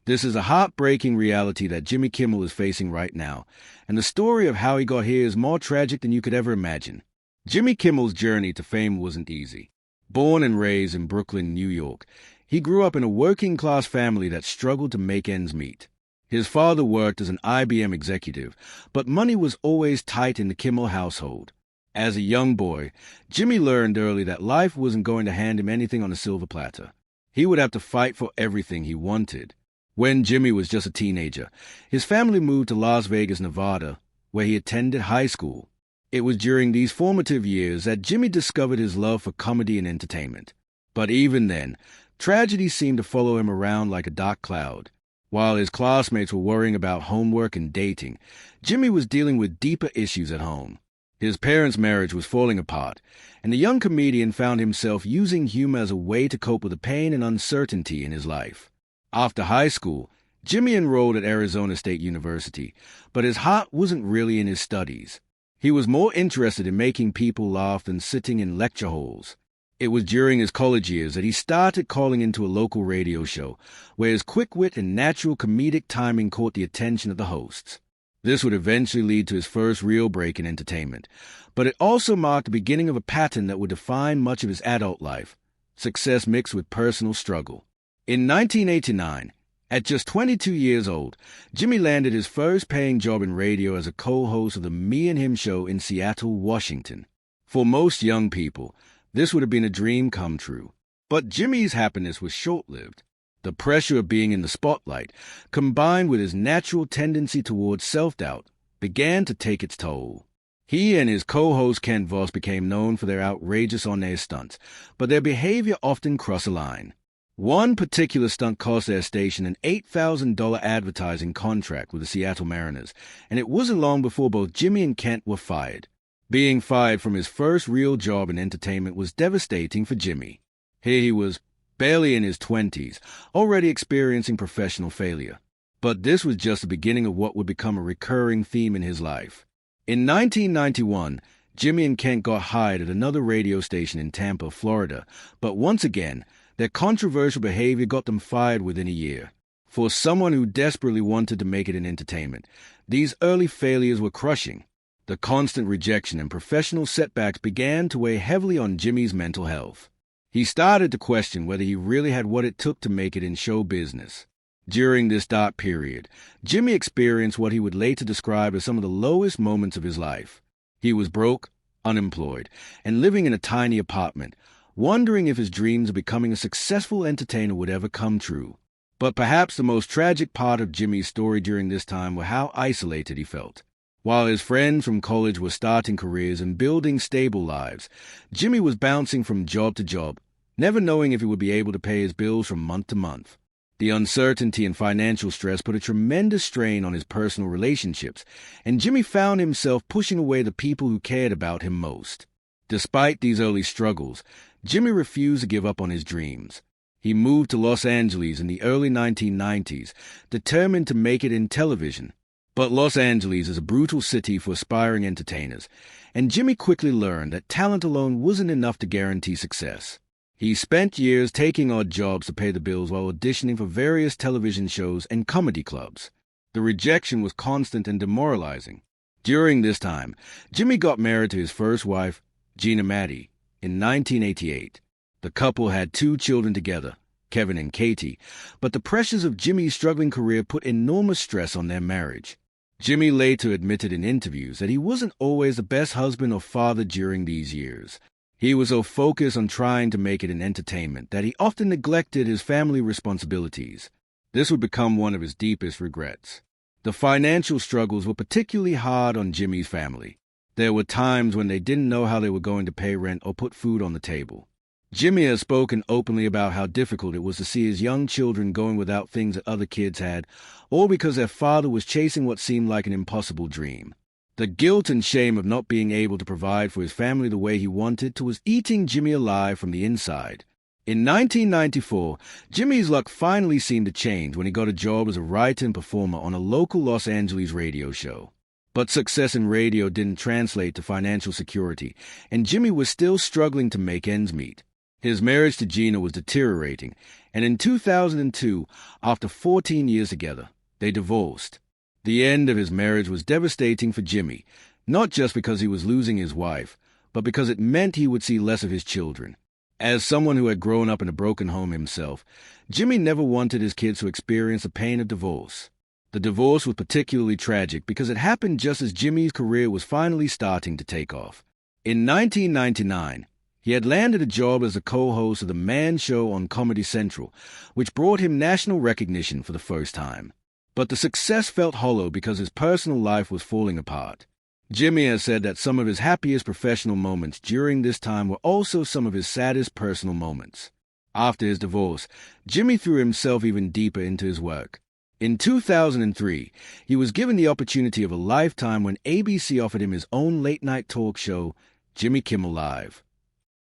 This is a heartbreaking reality that Jimmy Kimmel is facing right now, and the story of how he got here is more tragic than you could ever imagine. Jimmy Kimmel's journey to fame wasn't easy. Born and raised in Brooklyn, New York, he grew up in a working-class family that struggled to make ends meet. His father worked as an IBM executive, but money was always tight in the Kimmel household. As a young boy, Jimmy learned early that life wasn't going to hand him anything on a silver platter. He would have to fight for everything he wanted. When Jimmy was just a teenager, his family moved to Las Vegas, Nevada, where he attended high school. It was during these formative years that Jimmy discovered his love for comedy and entertainment. But even then, tragedy seemed to follow him around like a dark cloud. While his classmates were worrying about homework and dating, Jimmy was dealing with deeper issues at home. His parents' marriage was falling apart, and the young comedian found himself using humor as a way to cope with the pain and uncertainty in his life. After high school, Jimmy enrolled at Arizona State University, but his heart wasn't really in his studies. He was more interested in making people laugh than sitting in lecture halls. It was during his college years that he started calling into a local radio show, where his quick wit and natural comedic timing caught the attention of the hosts. This would eventually lead to his first real break in entertainment, but it also marked the beginning of a pattern that would define much of his adult life: success mixed with personal struggle. In 1989, at just 22 years old, Jimmy landed his first paying job in radio as a co-host of the Me and Him show in Seattle, Washington. For most young people, this would have been a dream come true. But Jimmy's happiness was short-lived. The pressure of being in the spotlight, combined with his natural tendency towards self-doubt, began to take its toll. He and his co-host Ken Voss became known for their outrageous on-air stunts, but their behavior often crossed a line. One particular stunt cost their station an $8,000 advertising contract with the Seattle Mariners, and it wasn't long before both Jimmy and Kent were fired. Being fired from his first real job in entertainment was devastating for Jimmy. Here he was, barely in his 20s, already experiencing professional failure. But this was just the beginning of what would become a recurring theme in his life. In 1991, Jimmy and Kent got hired at another radio station in Tampa, Florida, but once again, their controversial behavior got them fired within a year. For someone who desperately wanted to make it in entertainment, these early failures were crushing. The constant rejection and professional setbacks began to weigh heavily on Jimmy's mental health. He started to question whether he really had what it took to make it in show business. During this dark period, Jimmy experienced what he would later describe as some of the lowest moments of his life. He was broke, unemployed, and living in a tiny apartment, wondering if his dreams of becoming a successful entertainer would ever come true. But perhaps the most tragic part of Jimmy's story during this time were how isolated he felt. While his friends from college were starting careers and building stable lives, Jimmy was bouncing from job to job, never knowing if he would be able to pay his bills from month to month. The uncertainty and financial stress put a tremendous strain on his personal relationships, and Jimmy found himself pushing away the people who cared about him most. Despite these early struggles, Jimmy refused to give up on his dreams. He moved to Los Angeles in the early 1990s, determined to make it in television. But Los Angeles is a brutal city for aspiring entertainers, and Jimmy quickly learned that talent alone wasn't enough to guarantee success. He spent years taking odd jobs to pay the bills while auditioning for various television shows and comedy clubs. The rejection was constant and demoralizing. During this time, Jimmy got married to his first wife, Gina Maddie, in 1988. The couple had 2 children together, Kevin and Katie, but the pressures of Jimmy's struggling career put enormous stress on their marriage. Jimmy later admitted in interviews that he wasn't always the best husband or father during these years. He was so focused on trying to make it in entertainment that he often neglected his family responsibilities. This would become one of his deepest regrets. The financial struggles were particularly hard on Jimmy's family. There were times when they didn't know how they were going to pay rent or put food on the table. Jimmy has spoken openly about how difficult it was to see his young children going without things that other kids had, all because their father was chasing what seemed like an impossible dream. The guilt and shame of not being able to provide for his family the way he wanted to was eating Jimmy alive from the inside. In 1994, Jimmy's luck finally seemed to change when he got a job as a writer and performer on a local Los Angeles radio show. But success in radio didn't translate to financial security, and Jimmy was still struggling to make ends meet. His marriage to Gina was deteriorating, and in 2002, after 14 years together, they divorced. The end of his marriage was devastating for Jimmy, not just because he was losing his wife, but because it meant he would see less of his children. As someone who had grown up in a broken home himself, Jimmy never wanted his kids to experience the pain of divorce. The divorce was particularly tragic because it happened just as Jimmy's career was finally starting to take off. In 1999, he had landed a job as a co-host of the Man Show on Comedy Central, which brought him national recognition for the first time. But the success felt hollow because his personal life was falling apart. Jimmy has said that some of his happiest professional moments during this time were also some of his saddest personal moments. After his divorce, Jimmy threw himself even deeper into his work. In 2003, he was given the opportunity of a lifetime when ABC offered him his own late-night talk show, Jimmy Kimmel Live.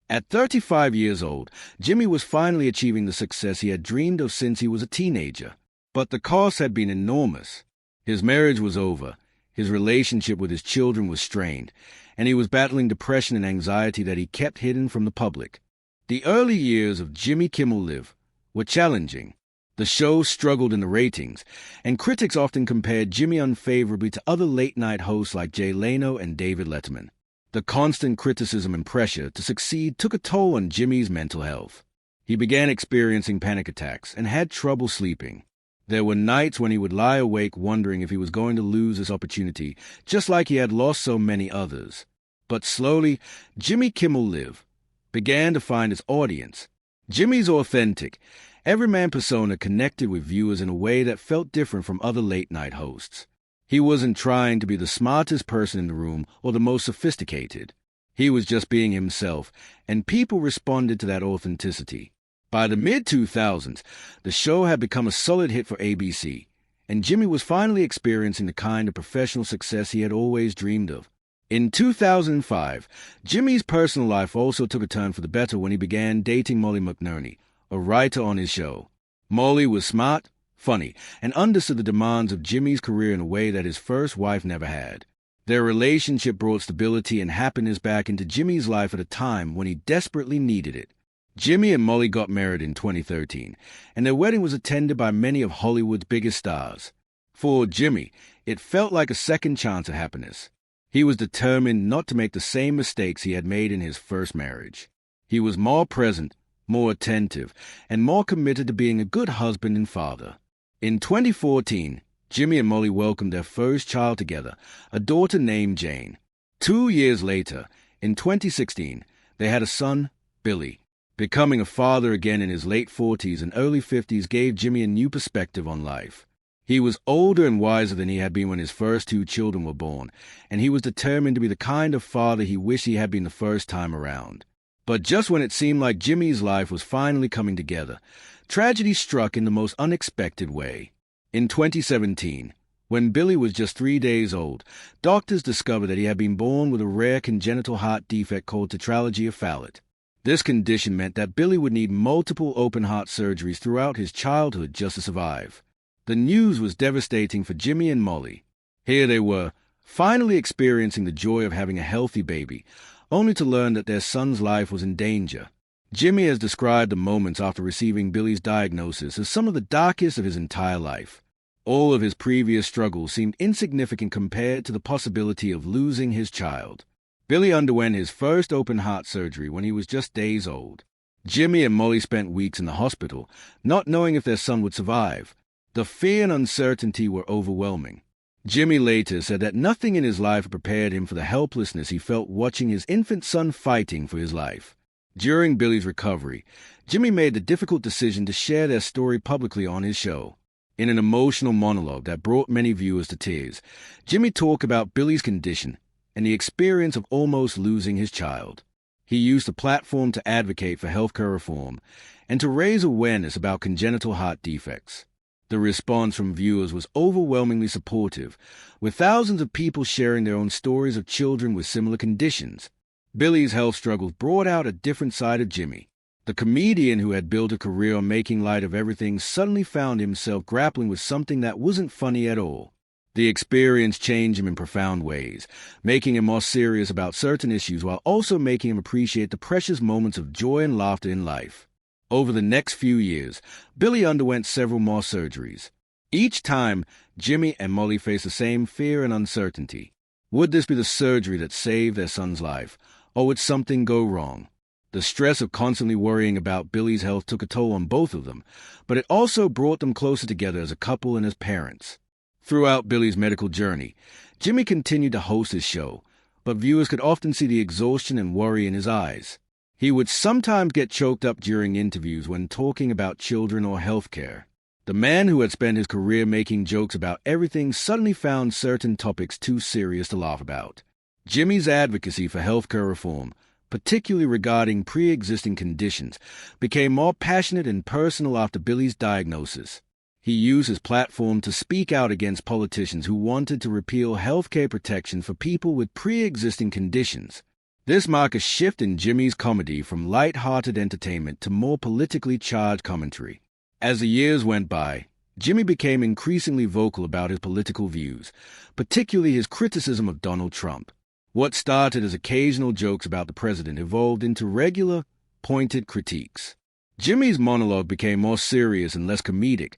At 35 years old, Jimmy was finally achieving the success he had dreamed of since he was a teenager. But the cost had been enormous. His marriage was over, his relationship with his children was strained, and he was battling depression and anxiety that he kept hidden from the public. The early years of Jimmy Kimmel Live were challenging. The show struggled in the ratings, and critics often compared Jimmy unfavorably to other late-night hosts like Jay Leno and David Letterman. The constant criticism and pressure to succeed took a toll on Jimmy's mental health. He began experiencing panic attacks and had trouble sleeping. There were nights when he would lie awake wondering if he was going to lose this opportunity, just like he had lost so many others. But slowly, Jimmy Kimmel Live began to find its audience. Jimmy's authentic, everyman persona connected with viewers in a way that felt different from other late-night hosts. He wasn't trying to be the smartest person in the room or the most sophisticated. He was just being himself, and people responded to that authenticity. By the mid-2000s, the show had become a solid hit for ABC, and Jimmy was finally experiencing the kind of professional success he had always dreamed of. In 2005, Jimmy's personal life also took a turn for the better when he began dating Molly McNerney, a writer on his show. Molly was smart, funny, and understood the demands of Jimmy's career in a way that his first wife never had. Their relationship brought stability and happiness back into Jimmy's life at a time when he desperately needed it. Jimmy and Molly got married in 2013, and their wedding was attended by many of Hollywood's biggest stars. For Jimmy, it felt like a second chance at happiness. He was determined not to make the same mistakes he had made in his first marriage. He was more present, more attentive, and more committed to being a good husband and father. In 2014, Jimmy and Molly welcomed their first child together, a daughter named Jane. 2 years later, in 2016, they had a son, Billy. Becoming a father again in his late 40s and early 50s gave Jimmy a new perspective on life. He was older and wiser than he had been when his first 2 children were born, and he was determined to be the kind of father he wished he had been the first time around. But just when it seemed like Jimmy's life was finally coming together, tragedy struck in the most unexpected way. In 2017, when Billy was just 3 days old, doctors discovered that he had been born with a rare congenital heart defect called tetralogy of Fallot. This condition meant that Billy would need multiple open-heart surgeries throughout his childhood just to survive. The news was devastating for Jimmy and Molly. Here they were, finally experiencing the joy of having a healthy baby, only to learn that their son's life was in danger. Jimmy has described the moments after receiving Billy's diagnosis as some of the darkest of his entire life. All of his previous struggles seemed insignificant compared to the possibility of losing his child. Billy underwent his first open-heart surgery when he was just days old. Jimmy and Molly spent weeks in the hospital, not knowing if their son would survive. The fear and uncertainty were overwhelming. Jimmy later said that nothing in his life prepared him for the helplessness he felt watching his infant son fighting for his life. During Billy's recovery, Jimmy made the difficult decision to share their story publicly on his show. In an emotional monologue that brought many viewers to tears, Jimmy talked about Billy's condition and the experience of almost losing his child. He used the platform to advocate for healthcare reform and to raise awareness about congenital heart defects. The response from viewers was overwhelmingly supportive, with thousands of people sharing their own stories of children with similar conditions. Billy's health struggles brought out a different side of Jimmy. The comedian who had built a career on making light of everything suddenly found himself grappling with something that wasn't funny at all. The experience changed him in profound ways, making him more serious about certain issues while also making him appreciate the precious moments of joy and laughter in life. Over the next few years, Billy underwent several more surgeries. Each time, Jimmy and Molly faced the same fear and uncertainty. Would this be the surgery that saved their son's life, or would something go wrong? The stress of constantly worrying about Billy's health took a toll on both of them, but it also brought them closer together as a couple and as parents. Throughout Billy's medical journey, Jimmy continued to host his show, but viewers could often see the exhaustion and worry in his eyes. He would sometimes get choked up during interviews when talking about children or health care. The man who had spent his career making jokes about everything suddenly found certain topics too serious to laugh about. Jimmy's advocacy for healthcare reform, particularly regarding pre-existing conditions, became more passionate and personal after Billy's diagnosis. He used his platform to speak out against politicians who wanted to repeal healthcare protection for people with pre-existing conditions. This marked a shift in Jimmy's comedy from light-hearted entertainment to more politically charged commentary. As the years went by, Jimmy became increasingly vocal about his political views, particularly his criticism of Donald Trump. What started as occasional jokes about the president evolved into regular, pointed critiques. Jimmy's monologue became more serious and less comedic,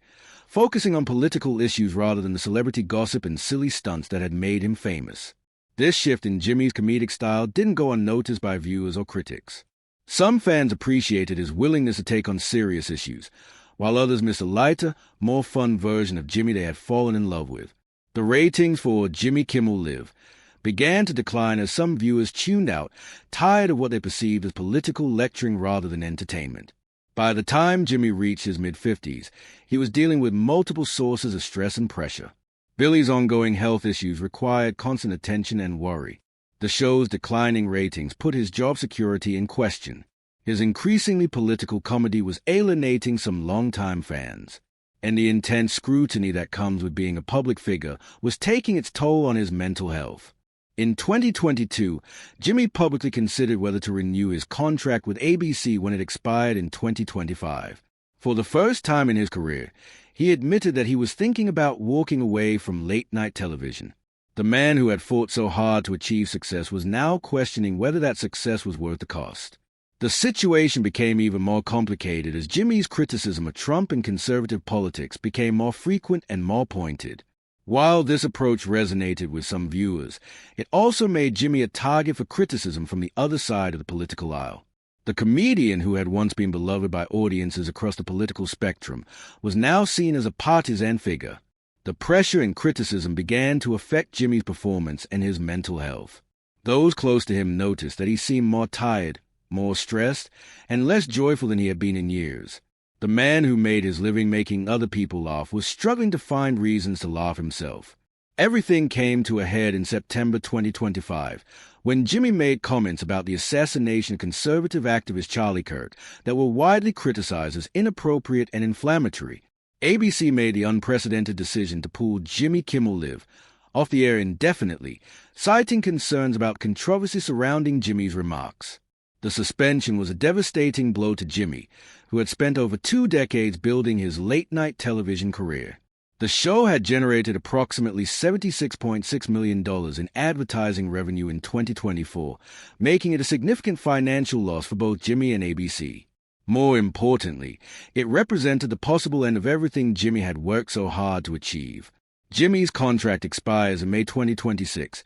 focusing on political issues rather than the celebrity gossip and silly stunts that had made him famous. This shift in Jimmy's comedic style didn't go unnoticed by viewers or critics. Some fans appreciated his willingness to take on serious issues, while others missed a lighter, more fun version of Jimmy they had fallen in love with. The ratings for Jimmy Kimmel Live began to decline as some viewers tuned out, tired of what they perceived as political lecturing rather than entertainment. By the time Jimmy reached his mid-50s, he was dealing with multiple sources of stress and pressure. Billy's ongoing health issues required constant attention and worry. The show's declining ratings put his job security in question. His increasingly political comedy was alienating some longtime fans, and the intense scrutiny that comes with being a public figure was taking its toll on his mental health. In 2022, Jimmy publicly considered whether to renew his contract with ABC when it expired in 2025. For the first time in his career, he admitted that he was thinking about walking away from late-night television. The man who had fought so hard to achieve success was now questioning whether that success was worth the cost. The situation became even more complicated as Jimmy's criticism of Trump and conservative politics became more frequent and more pointed. While this approach resonated with some viewers, it also made Jimmy a target for criticism from the other side of the political aisle. The comedian who had once been beloved by audiences across the political spectrum was now seen as a partisan figure. The pressure and criticism began to affect Jimmy's performance and his mental health. Those close to him noticed that he seemed more tired, more stressed, and less joyful than he had been in years. The man who made his living making other people laugh was struggling to find reasons to laugh himself. Everything came to a head in September 2025, when Jimmy made comments about the assassination of conservative activist Charlie Kirk that were widely criticized as inappropriate and inflammatory. ABC made the unprecedented decision to pull Jimmy Kimmel Live off the air indefinitely, citing concerns about controversy surrounding Jimmy's remarks. The suspension was a devastating blow to Jimmy, who had spent over 2 decades building his late-night television career. The show had generated approximately $76.6 million in advertising revenue in 2024, making it a significant financial loss for both Jimmy and ABC. More importantly, it represented the possible end of everything Jimmy had worked so hard to achieve. Jimmy's contract expires in May 2026,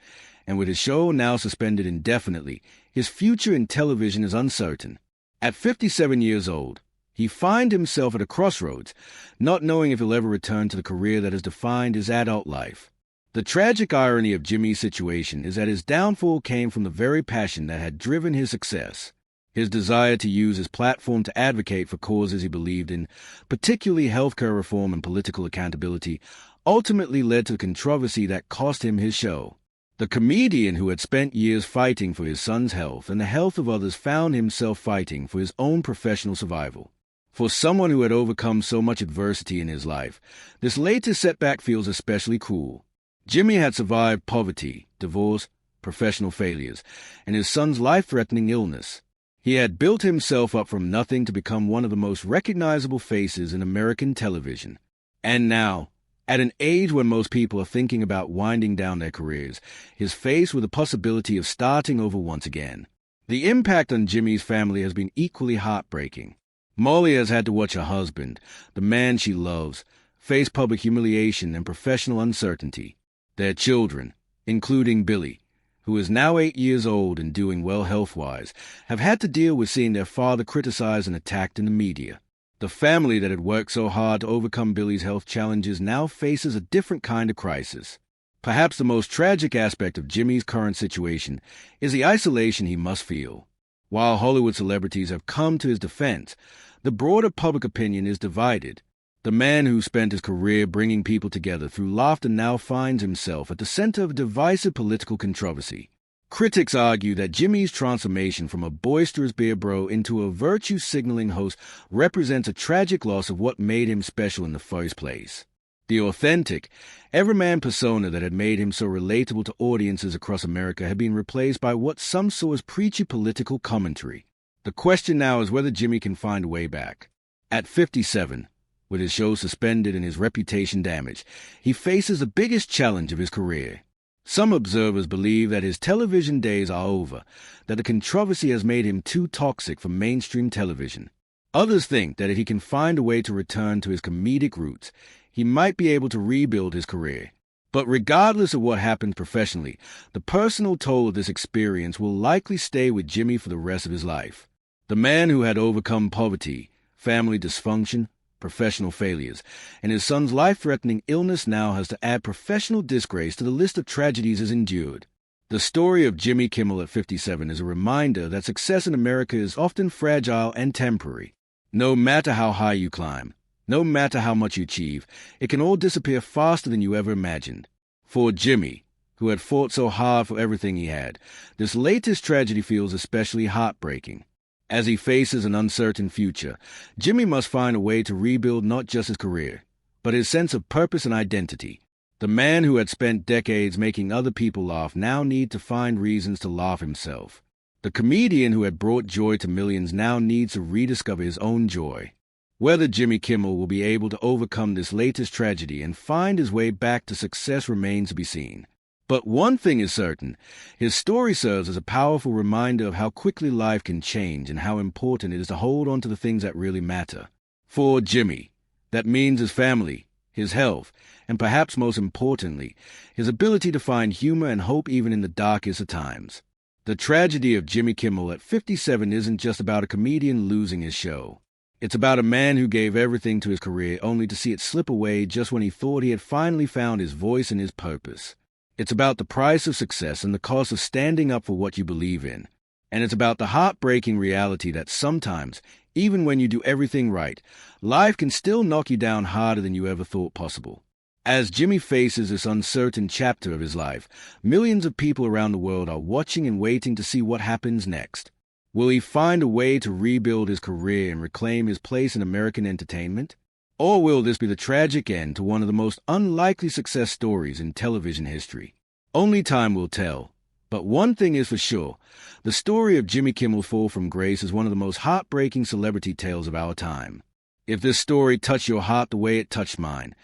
and with his show now suspended indefinitely, his future in television is uncertain. At 57 years old, he finds himself at a crossroads, not knowing if he'll ever return to the career that has defined his adult life. The tragic irony of Jimmy's situation is that his downfall came from the very passion that had driven his success. His desire to use his platform to advocate for causes he believed in, particularly healthcare reform and political accountability, ultimately led to the controversy that cost him his show. The comedian who had spent years fighting for his son's health and the health of others found himself fighting for his own professional survival. For someone who had overcome so much adversity in his life, this latest setback feels especially cruel. Jimmy had survived poverty, divorce, professional failures, and his son's life-threatening illness. He had built himself up from nothing to become one of the most recognizable faces in American television. And now, At an age when most people are thinking about winding down their careers, he's faced with the possibility of starting over once again. The impact on Jimmy's family has been equally heartbreaking. Molly has had to watch her husband, the man she loves, face public humiliation and professional uncertainty. Their children, including Billy, who is now 8 years old and doing well health-wise, have had to deal with seeing their father criticized and attacked in the media. The family that had worked so hard to overcome Billy's health challenges now faces a different kind of crisis. Perhaps the most tragic aspect of Jimmy's current situation is the isolation he must feel. While Hollywood celebrities have come to his defense, the broader public opinion is divided. The man who spent his career bringing people together through laughter now finds himself at the center of a divisive political controversy. Critics argue that Jimmy's transformation from a boisterous beer bro into a virtue-signaling host represents a tragic loss of what made him special in the first place. The authentic, everyman persona that had made him so relatable to audiences across America had been replaced by what some saw as preachy political commentary. The question now is whether Jimmy can find a way back. At 57, with his show suspended and his reputation damaged, he faces the biggest challenge of his career. Some observers believe that his television days are over, that the controversy has made him too toxic for mainstream television. Others think that if he can find a way to return to his comedic roots, he might be able to rebuild his career. But regardless of what happens professionally, the personal toll of this experience will likely stay with Jimmy for the rest of his life. The man who had overcome poverty, family dysfunction, professional failures, and his son's life-threatening illness now has to add professional disgrace to the list of tragedies he's endured. The story of Jimmy Kimmel at 57 is a reminder that success in America is often fragile and temporary. No matter how high you climb, no matter how much you achieve, it can all disappear faster than you ever imagined. For Jimmy, who had fought so hard for everything he had, this latest tragedy feels especially heartbreaking. As he faces an uncertain future, Jimmy must find a way to rebuild not just his career, but his sense of purpose and identity. The man who had spent decades making other people laugh now needs to find reasons to laugh himself. The comedian who had brought joy to millions now needs to rediscover his own joy. Whether Jimmy Kimmel will be able to overcome this latest tragedy and find his way back to success remains to be seen. But one thing is certain, his story serves as a powerful reminder of how quickly life can change and how important it is to hold on to the things that really matter. For Jimmy, that means his family, his health, and perhaps most importantly, his ability to find humor and hope even in the darkest of times. The tragedy of Jimmy Kimmel at 57 isn't just about a comedian losing his show. It's about a man who gave everything to his career only to see it slip away just when he thought he had finally found his voice and his purpose. It's about the price of success and the cost of standing up for what you believe in. And it's about the heartbreaking reality that sometimes, even when you do everything right, life can still knock you down harder than you ever thought possible. As Jimmy faces this uncertain chapter of his life, millions of people around the world are watching and waiting to see what happens next. Will he find a way to rebuild his career and reclaim his place in American entertainment? Or will this be the tragic end to one of the most unlikely success stories in television history? Only time will tell. But one thing is for sure, the story of Jimmy Kimmel's fall from grace is one of the most heartbreaking celebrity tales of our time. If this story touched your heart the way it touched mine,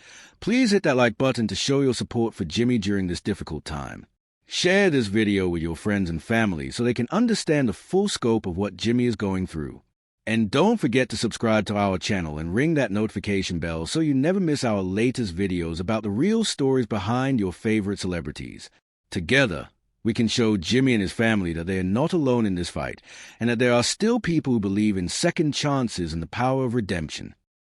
please hit that like button to show your support for Jimmy during this difficult time. Share this video with your friends and family so they can understand the full scope of what Jimmy is going through. And don't forget to subscribe to our channel and ring that notification bell so you never miss our latest videos about the real stories behind your favorite celebrities. Together, we can show Jimmy and his family that they are not alone in this fight and that there are still people who believe in second chances and the power of redemption.